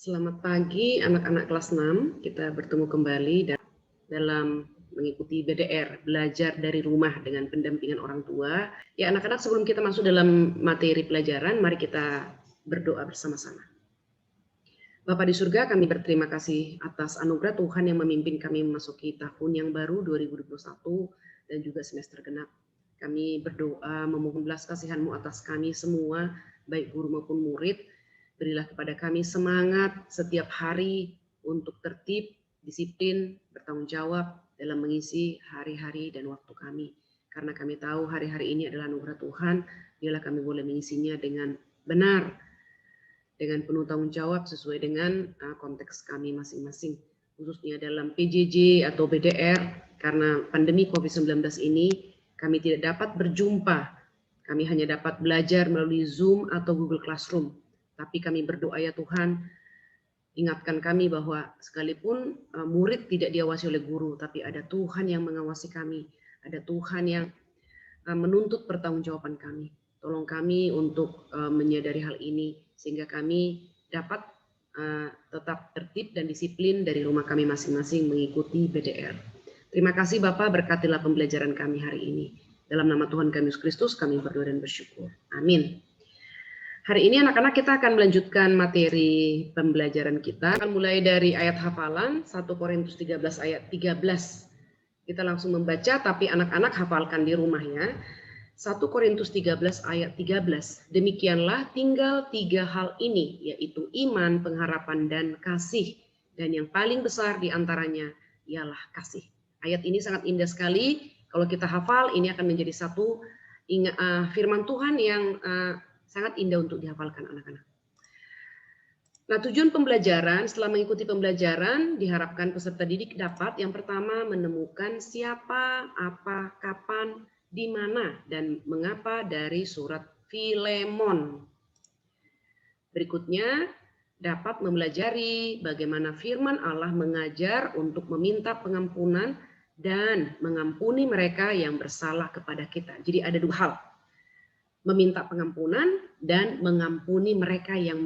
Selamat pagi anak-anak kelas 6. Kita bertemu kembali dalam mengikuti BDR, belajar dari rumah dengan pendampingan orang tua. Ya anak-anak, sebelum kita masuk dalam materi pelajaran, mari kita berdoa bersama-sama. Bapa di surga, kami berterima kasih atas anugerah Tuhan yang memimpin kami memasuki tahun yang baru 2021 dan juga semester genap. Kami berdoa memohon belas kasihan-Mu atas kami semua, baik guru maupun murid. Berilah kepada kami semangat setiap hari untuk tertib, disiplin, bertanggung jawab dalam mengisi hari-hari dan waktu kami. Karena kami tahu hari-hari ini adalah anugerah Tuhan, biarlah kami boleh mengisinya dengan benar, dengan penuh tanggung jawab sesuai dengan konteks kami masing-masing. Khususnya dalam PJJ atau BDR, karena pandemi COVID-19 ini kami tidak dapat berjumpa. Kami hanya dapat belajar melalui Zoom atau Google Classroom. Tapi kami berdoa ya Tuhan, ingatkan kami bahwa sekalipun murid tidak diawasi oleh guru, tapi ada Tuhan yang mengawasi kami, ada Tuhan yang menuntut pertanggungjawaban kami. Tolong kami untuk menyadari hal ini, sehingga kami dapat tetap tertib dan disiplin dari rumah kami masing-masing mengikuti BDR. Terima kasih Bapak, berkatilah pembelajaran kami hari ini. Dalam nama Tuhan kami Yesus Kristus, kami berdoa dan bersyukur. Amin. Hari ini anak-anak kita akan melanjutkan materi pembelajaran kita. Akan mulai dari ayat hafalan 1 Korintus 13 ayat 13. Kita langsung membaca, tapi anak-anak hafalkan di rumah ya. 1 Korintus 13 ayat 13. Demikianlah tinggal 3 hal ini, yaitu iman, pengharapan, dan kasih. Dan yang paling besar di antaranya ialah kasih. Ayat ini sangat indah sekali. Kalau kita hafal, ini akan menjadi satu firman Tuhan yang sangat indah untuk dihafalkan anak-anak. Nah, tujuan pembelajaran, setelah mengikuti pembelajaran, diharapkan peserta didik dapat yang pertama menemukan siapa, apa, kapan, di mana, dan mengapa dari surat Filemon. Berikutnya, dapat mempelajari bagaimana firman Allah mengajar untuk meminta pengampunan dan mengampuni mereka yang bersalah kepada kita. Jadi ada 2 hal. Meminta pengampunan dan mengampuni mereka yang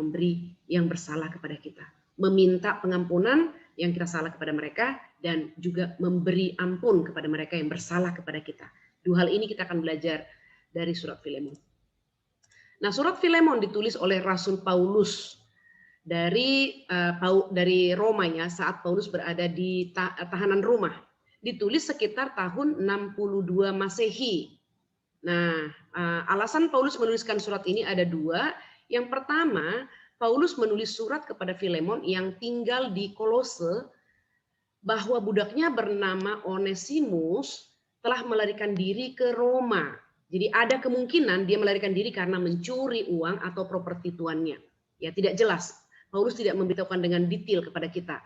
bersalah kepada kita. Meminta pengampunan yang kita salah kepada mereka dan juga memberi ampun kepada mereka yang bersalah kepada kita. 2 hal ini kita akan belajar dari surat Filemon. Nah, surat Filemon ditulis oleh Rasul Paulus dari Roma ya, saat Paulus berada di tahanan rumah. Ditulis sekitar tahun 62 Masehi. Nah, alasan Paulus menuliskan surat ini ada 2. Yang pertama, Paulus menulis surat kepada Filemon yang tinggal di Kolose bahwa budaknya bernama Onesimus telah melarikan diri ke Roma. Jadi ada kemungkinan dia melarikan diri karena mencuri uang atau properti tuannya. Ya, tidak jelas. Paulus tidak memberitahukan dengan detail kepada kita.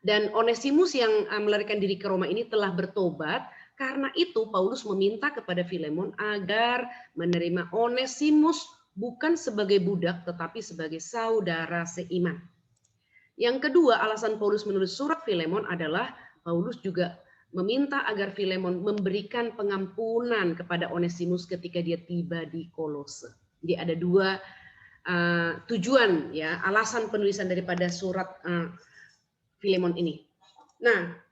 Dan Onesimus yang melarikan diri ke Roma ini telah bertobat. Karena itu Paulus meminta kepada Filemon agar menerima Onesimus bukan sebagai budak tetapi sebagai saudara seiman. Yang kedua, alasan Paulus menulis surat Filemon adalah Paulus juga meminta agar Filemon memberikan pengampunan kepada Onesimus ketika dia tiba di Kolose. Jadi ada 2 tujuan ya, alasan penulisan daripada surat Filemon ini. Nah,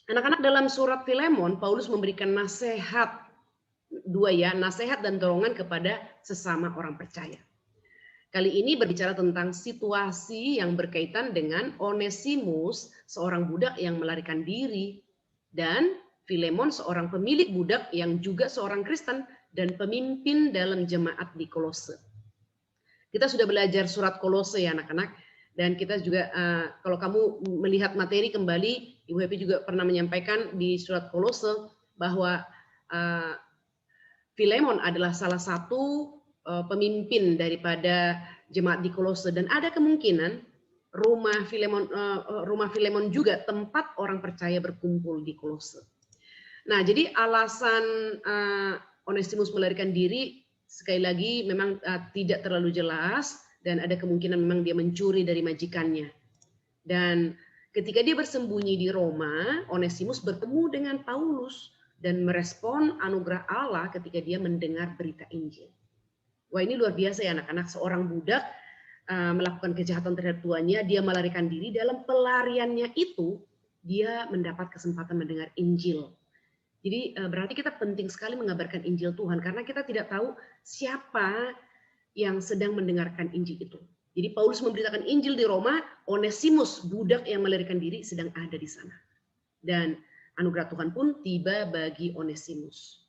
anak-anak, dalam surat Filemon, Paulus memberikan nasihat 2 ya, nasihat dan dorongan kepada sesama orang percaya. Kali ini berbicara tentang situasi yang berkaitan dengan Onesimus, seorang budak yang melarikan diri, dan Filemon, seorang pemilik budak yang juga seorang Kristen dan pemimpin dalam jemaat di Kolose. Kita sudah belajar surat Kolose ya anak-anak. Dan kita juga, kalau kamu melihat materi kembali, Ibu Happy juga pernah menyampaikan di surat Kolose bahwa Filemon adalah salah satu pemimpin daripada jemaat di Kolose. Dan ada kemungkinan rumah Filemon juga tempat orang percaya berkumpul di Kolose. Nah, jadi alasan Onesimus melarikan diri, sekali lagi memang tidak terlalu jelas. Dan ada kemungkinan memang dia mencuri dari majikannya. Dan ketika dia bersembunyi di Roma, Onesimus bertemu dengan Paulus dan merespon anugerah Allah ketika dia mendengar berita Injil. Wah, ini luar biasa ya anak-anak, seorang budak melakukan kejahatan terhadap tuannya, dia melarikan diri. Dalam pelariannya itu, dia mendapat kesempatan mendengar Injil. Jadi berarti kita penting sekali mengabarkan Injil Tuhan, karena kita tidak tahu siapa yang sedang mendengarkan Injil itu. Jadi Paulus memberitakan Injil di Roma, Onesimus, budak yang melarikan diri, sedang ada di sana. Dan anugerah Tuhan pun tiba bagi Onesimus.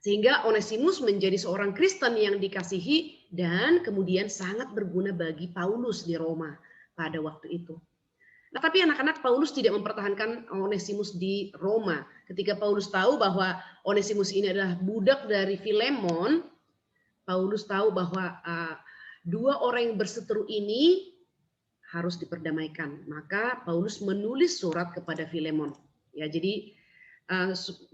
Sehingga Onesimus menjadi seorang Kristen yang dikasihi dan kemudian sangat berguna bagi Paulus di Roma pada waktu itu. Nah, tapi anak-anak, Paulus tidak mempertahankan Onesimus di Roma. Ketika Paulus tahu bahwa Onesimus ini adalah budak dari Filemon, Paulus tahu bahwa dua orang yang berseteru ini harus diperdamaikan. Maka Paulus menulis surat kepada Filemon. Ya, jadi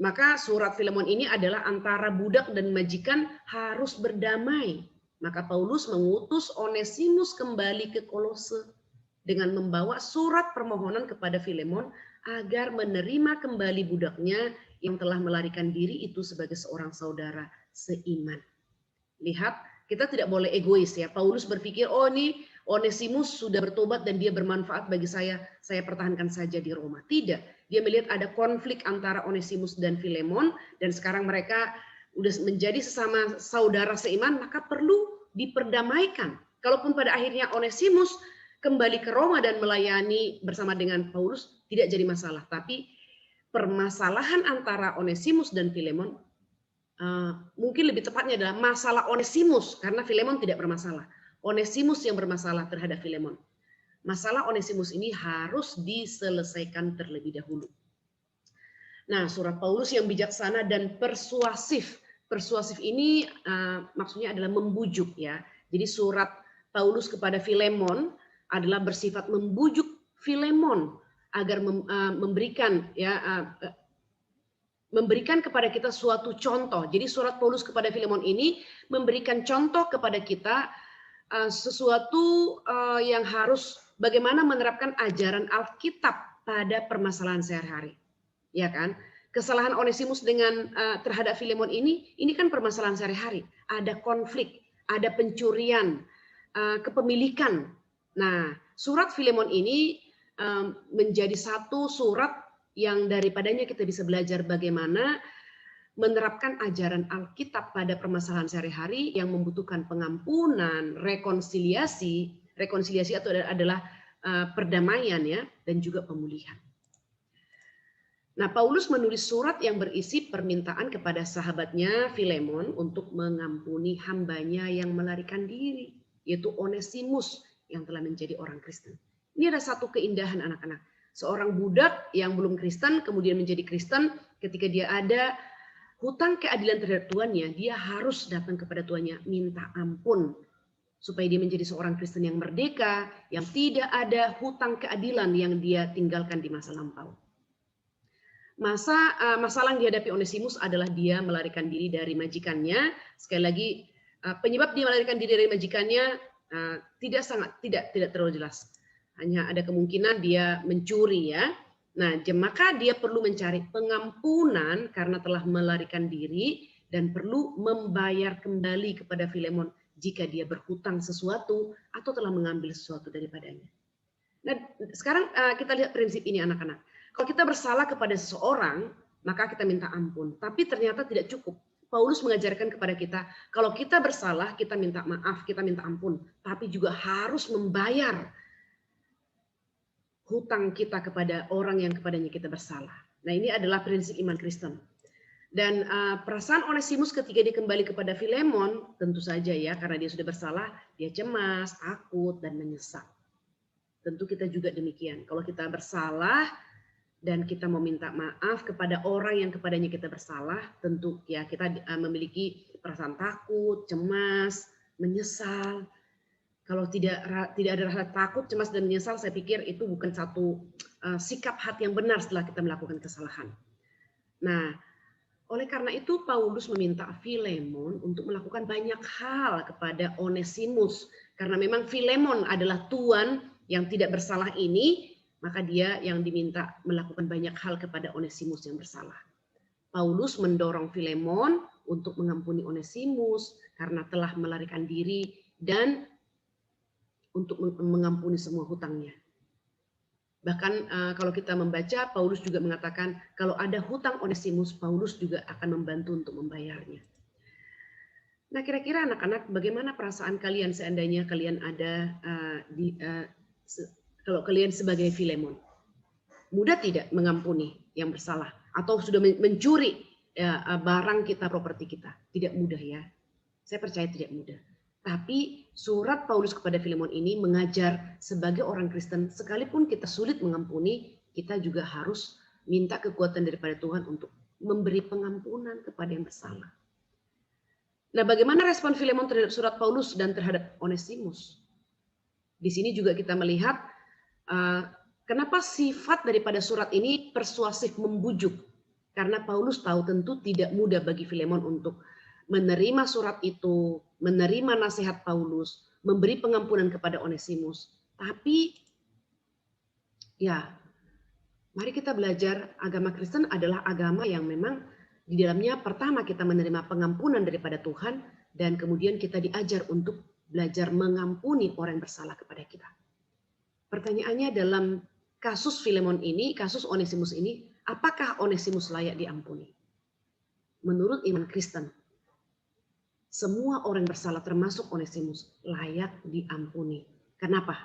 maka surat Filemon ini adalah antara budak dan majikan harus berdamai. Maka Paulus mengutus Onesimus kembali ke Kolose dengan membawa surat permohonan kepada Filemon agar menerima kembali budaknya yang telah melarikan diri itu sebagai seorang saudara seiman. Lihat, kita tidak boleh egois ya. Paulus berpikir, oh ini Onesimus sudah bertobat dan dia bermanfaat bagi saya pertahankan saja di Roma. Tidak, dia melihat ada konflik antara Onesimus dan Filemon, dan sekarang mereka sudah menjadi sesama saudara seiman, maka perlu diperdamaikan. Kalaupun pada akhirnya Onesimus kembali ke Roma dan melayani bersama dengan Paulus, tidak jadi masalah. Tapi permasalahan antara Onesimus dan Filemon, mungkin lebih tepatnya adalah masalah Onesimus, karena Filemon tidak bermasalah. Onesimus yang bermasalah terhadap Filemon. Masalah Onesimus ini harus diselesaikan terlebih dahulu. Nah, surat Paulus yang bijaksana dan persuasif. Persuasif ini maksudnya adalah membujuk ya. Jadi surat Paulus kepada Filemon adalah bersifat membujuk Filemon agar memberikan kepada kita suatu contoh. Jadi surat Paulus kepada Filemon ini memberikan contoh kepada kita sesuatu yang harus bagaimana menerapkan ajaran Alkitab pada permasalahan sehari-hari. Ya kan? Kesalahan Onesimus dengan terhadap Filemon ini kan permasalahan sehari-hari. Ada konflik, ada pencurian, kepemilikan. Nah, surat Filemon ini menjadi satu surat yang daripadanya kita bisa belajar bagaimana menerapkan ajaran Alkitab pada permasalahan sehari-hari yang membutuhkan pengampunan, rekonsiliasi. Rekonsiliasi itu adalah perdamaian ya, dan juga pemulihan. Nah, Paulus menulis surat yang berisi permintaan kepada sahabatnya Filemon untuk mengampuni hambanya yang melarikan diri, yaitu Onesimus yang telah menjadi orang Kristen. Ini ada satu keindahan anak-anak. Seorang budak yang belum Kristen kemudian menjadi Kristen, ketika dia ada hutang keadilan terhadap tuannya, dia harus datang kepada tuannya minta ampun supaya dia menjadi seorang Kristen yang merdeka, yang tidak ada hutang keadilan yang dia tinggalkan di masa lampau. Masalah yang dihadapi Onesimus adalah dia melarikan diri dari majikannya. Sekali lagi, penyebab dia melarikan diri dari majikannya tidak terlalu jelas. Hanya ada kemungkinan dia mencuri ya. Nah, maka dia perlu mencari pengampunan karena telah melarikan diri dan perlu membayar kembali kepada Filemon jika dia berhutang sesuatu atau telah mengambil sesuatu daripadanya. Nah, sekarang kita lihat prinsip ini anak-anak. Kalau kita bersalah kepada seseorang, maka kita minta ampun. Tapi ternyata tidak cukup. Paulus mengajarkan kepada kita, kalau kita bersalah, kita minta maaf, kita minta ampun. Tapi juga harus membayar hutang kita kepada orang yang kepadanya kita bersalah. Nah, ini adalah prinsip iman Kristen. Dan perasaan Onesimus ketika dia kembali kepada Filemon, tentu saja ya, karena dia sudah bersalah, dia cemas, takut, dan menyesal. Tentu kita juga demikian. Kalau kita bersalah dan kita mau minta maaf kepada orang yang kepadanya kita bersalah, tentu ya kita memiliki perasaan takut, cemas, menyesal. Kalau tidak ada rasa takut, cemas, dan menyesal, saya pikir itu bukan satu sikap hati yang benar setelah kita melakukan kesalahan. Nah, oleh karena itu Paulus meminta Filemon untuk melakukan banyak hal kepada Onesimus. Karena memang Filemon adalah tuan yang tidak bersalah ini, maka dia yang diminta melakukan banyak hal kepada Onesimus yang bersalah. Paulus mendorong Filemon untuk mengampuni Onesimus karena telah melarikan diri dan untuk mengampuni semua hutangnya. Bahkan kalau kita membaca, Paulus juga mengatakan kalau ada hutang Onesimus, Paulus juga akan membantu untuk membayarnya. Nah, kira-kira anak-anak, bagaimana perasaan kalian seandainya kalian ada kalau kalian sebagai Filemon? Mudah tidak mengampuni yang bersalah? Atau sudah mencuri barang kita, properti kita? Tidak mudah ya. Saya percaya tidak mudah. Tapi surat Paulus kepada Filemon ini mengajar sebagai orang Kristen, sekalipun kita sulit mengampuni, kita juga harus minta kekuatan daripada Tuhan untuk memberi pengampunan kepada yang bersalah. Nah, bagaimana respon Filemon terhadap surat Paulus dan terhadap Onesimus? Di sini juga kita melihat kenapa sifat daripada surat ini persuasif, membujuk. Karena Paulus tahu tentu tidak mudah bagi Filemon untuk menerima surat itu, menerima nasihat Paulus, memberi pengampunan kepada Onesimus. Tapi ya, mari kita belajar, agama Kristen adalah agama yang memang di dalamnya pertama kita menerima pengampunan daripada Tuhan, dan kemudian kita diajar untuk belajar mengampuni orang yang bersalah kepada kita. Pertanyaannya dalam kasus Filemon ini, kasus Onesimus ini, apakah Onesimus layak diampuni? Menurut iman Kristen, semua orang bersalah termasuk Onesimus layak diampuni. Kenapa?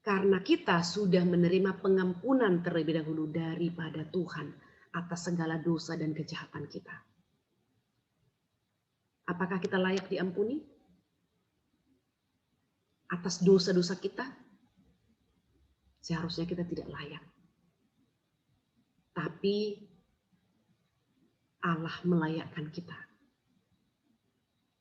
Karena kita sudah menerima pengampunan terlebih dahulu daripada Tuhan atas segala dosa dan kejahatan kita. Apakah kita layak diampuni? Atas dosa-dosa kita? Seharusnya kita tidak layak. Tapi Allah melayakkan kita.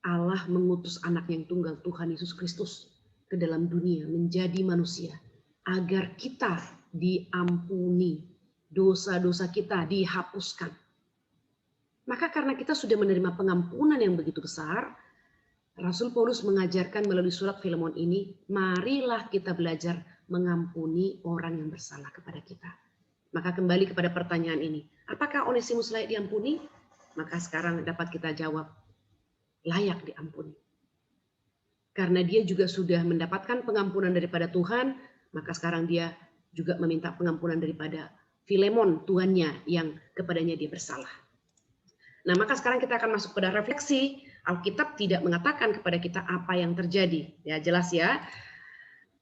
Allah mengutus anak yang tunggal, Tuhan Yesus Kristus, ke dalam dunia menjadi manusia agar kita diampuni, dosa-dosa kita dihapuskan. Maka karena kita sudah menerima pengampunan yang begitu besar, Rasul Paulus mengajarkan melalui surat Filemon ini, marilah kita belajar mengampuni orang yang bersalah kepada kita. Maka kembali kepada pertanyaan ini, apakah Onesimus layak diampuni? Maka sekarang dapat kita jawab, layak diampuni. Karena dia juga sudah mendapatkan pengampunan daripada Tuhan, maka sekarang dia juga meminta pengampunan daripada Filemon, tuannya yang kepadanya dia bersalah. Nah, maka sekarang kita akan masuk pada refleksi. Alkitab tidak mengatakan kepada kita apa yang terjadi. Ya, jelas ya.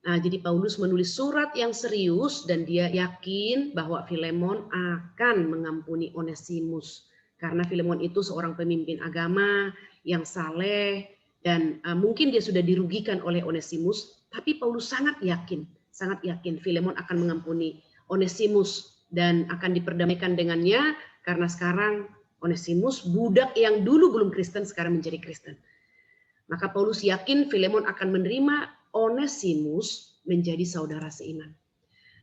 Nah, jadi Paulus menulis surat yang serius dan dia yakin bahwa Filemon akan mengampuni Onesimus. Karena Filemon itu seorang pemimpin agama yang saleh dan mungkin dia sudah dirugikan oleh Onesimus, tapi Paulus sangat yakin Filemon akan mengampuni Onesimus dan akan diperdamaikan dengannya, karena sekarang Onesimus, budak yang dulu belum Kristen, sekarang menjadi Kristen. Maka Paulus yakin Filemon akan menerima Onesimus menjadi saudara seiman.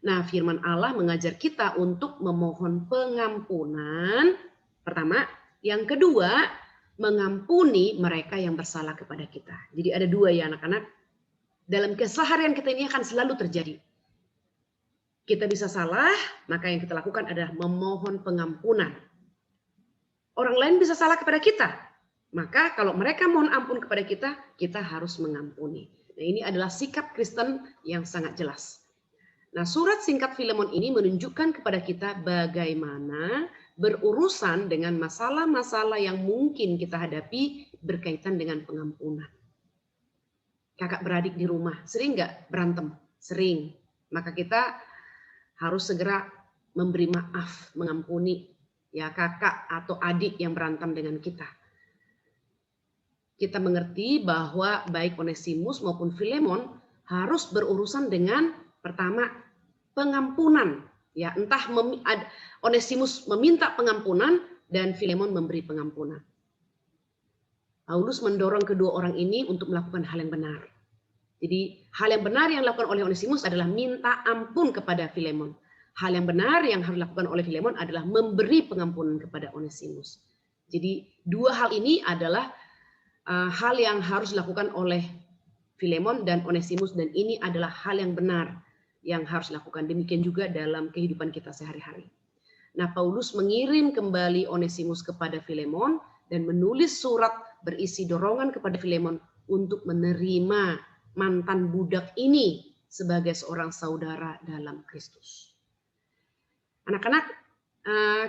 Nah, firman Allah mengajar kita untuk memohon pengampunan, pertama. Yang kedua, mengampuni mereka yang bersalah kepada kita. Jadi ada dua ya anak-anak. Dalam keseharian kita ini akan selalu terjadi. Kita bisa salah, maka yang kita lakukan adalah memohon pengampunan. Orang lain bisa salah kepada kita. Maka kalau mereka mohon ampun kepada kita, kita harus mengampuni. Nah, ini adalah sikap Kristen yang sangat jelas. Nah, surat singkat Filemon ini menunjukkan kepada kita bagaimana berurusan dengan masalah-masalah yang mungkin kita hadapi berkaitan dengan pengampunan. Kakak beradik di rumah, sering nggak berantem? Sering. Maka kita harus segera memberi maaf, mengampuni ya kakak atau adik yang berantem dengan kita. Kita mengerti bahwa baik Onesimus maupun Filemon harus berurusan dengan pertama pengampunan. Ya, entah Onesimus meminta pengampunan dan Filemon memberi pengampunan. Paulus mendorong kedua orang ini untuk melakukan hal yang benar. Jadi hal yang benar yang dilakukan oleh Onesimus adalah minta ampun kepada Filemon. Hal yang benar yang harus dilakukan oleh Filemon adalah memberi pengampunan kepada Onesimus. Jadi dua hal ini adalah hal yang harus dilakukan oleh Filemon dan Onesimus, dan ini adalah hal yang benar yang harus dilakukan. Demikian juga dalam kehidupan kita sehari-hari. Nah, Paulus mengirim kembali Onesimus kepada Filemon dan menulis surat berisi dorongan kepada Filemon untuk menerima mantan budak ini sebagai seorang saudara dalam Kristus. Anak-anak,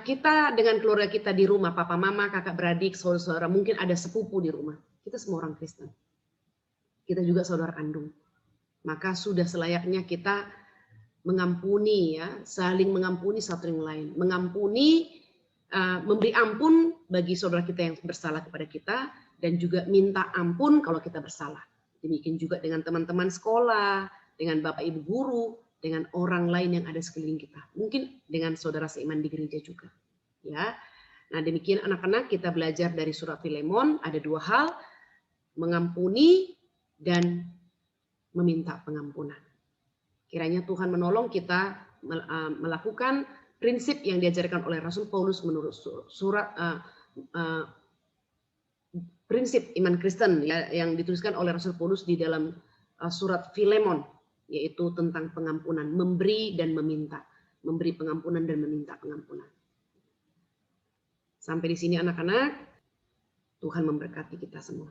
kita dengan keluarga kita di rumah, papa, mama, kakak, beradik, saudara-saudara, mungkin ada sepupu di rumah. Kita semua orang Kristen. Kita juga saudara kandung. Maka sudah selayaknya kita mengampuni, ya, saling mengampuni satu yang lain. Mengampuni, memberi ampun bagi saudara kita yang bersalah kepada kita, dan juga minta ampun kalau kita bersalah. Demikian juga dengan teman-teman sekolah, dengan bapak ibu guru, dengan orang lain yang ada sekeliling kita. Mungkin dengan saudara seiman di gereja juga. Ya. Nah, demikian anak-anak, kita belajar dari surat Filemon ada dua hal, mengampuni dan meminta pengampunan. Kiranya Tuhan menolong kita melakukan prinsip yang diajarkan oleh Rasul Paulus menurut surat prinsip iman Kristen, ya, yang dituliskan oleh Rasul Paulus di dalam surat Filemon, yaitu tentang pengampunan, memberi dan meminta, memberi pengampunan dan meminta pengampunan. Sampai di sini anak-anak, Tuhan memberkati kita semua.